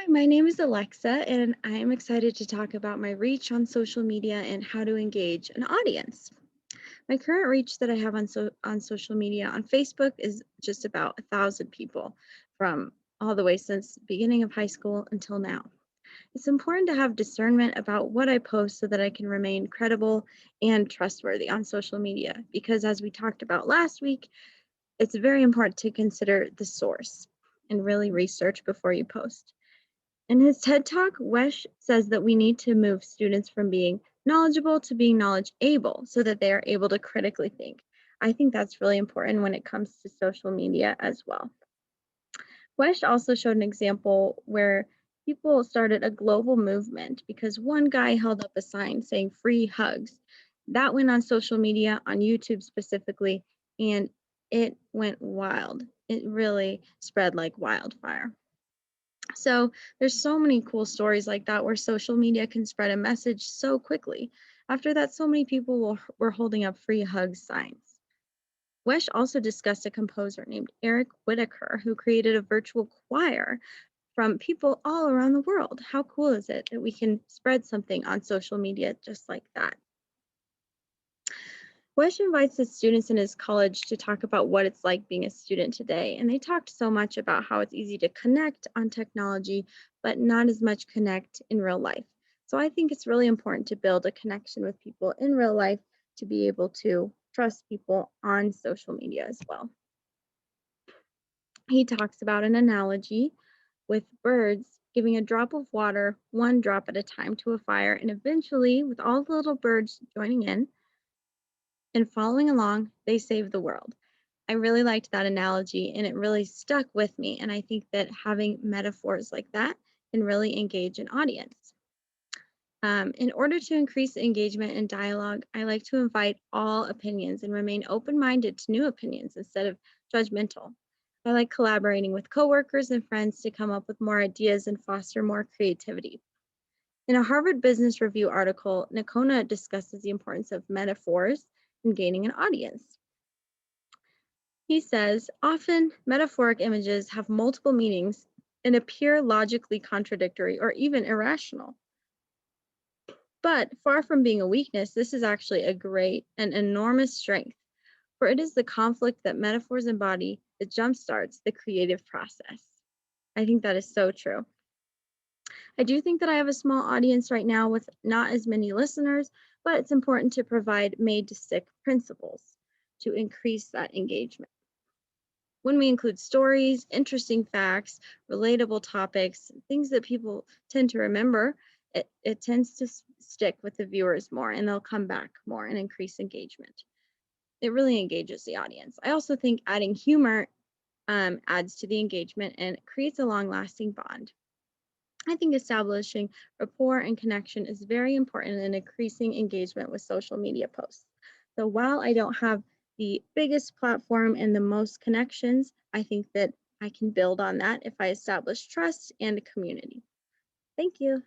Hi, my name is Alexa, and I am excited to talk about my reach on social media and how to engage an audience. My current reach that I have on social media on Facebook is just about 1,000 people from all the way since beginning of high school until now. It's important to have discernment about what I post so that I can remain credible and trustworthy on social media because as we talked about last week, it's very important to consider the source and really research before you post. In his TED Talk, Wesh says that we need to move students from being knowledgeable to being knowledge able so that they are able to critically think. I think that's really important when it comes to social media as well. Wesh also showed an example where people started a global movement because one guy held up a sign saying free hugs. That went on social media, on YouTube specifically, and it went wild. It really spread like wildfire. So there's so many cool stories like that where social media can spread a message so quickly. After that, so many people were holding up free hug signs. Wesh also discussed a composer named Eric Whitaker who created a virtual choir from people all around the world. How cool is it that we can spread something on social media just like that? Wesh invites the students in his college to talk about what it's like being a student today. And they talked so much about how it's easy to connect on technology, but not as much connect in real life. So I think it's really important to build a connection with people in real life to be able to trust people on social media as well. He talks about an analogy with birds giving a drop of water, one drop at a time, to a fire, and eventually, with all the little birds joining in, and following along, they save the world. I really liked that analogy and it really stuck with me. And I think that having metaphors like that can really engage an audience. In order to increase engagement and dialogue, I like to invite all opinions and remain open minded to new opinions instead of judgmental. I like collaborating with coworkers and friends to come up with more ideas and foster more creativity. In a Harvard Business Review article, Nakona discusses the importance of metaphors in gaining an audience. He says, often metaphoric images have multiple meanings and appear logically contradictory or even irrational. But far from being a weakness, this is actually a great and enormous strength, for it is the conflict that metaphors embody that jumpstarts the creative process. I think that is so true. I do think that I have a small audience right now with not as many listeners, but it's important to provide made to stick principles to increase that engagement. When we include stories, interesting facts, relatable topics, things that people tend to remember, it tends to stick with the viewers more and they'll come back more and increase engagement. It really engages the audience. I also think adding humor adds to the engagement and creates a long lasting bond. I think establishing rapport and connection is very important in increasing engagement with social media posts. So while I don't have the biggest platform and the most connections, I think that I can build on that if I establish trust and a community. Thank you.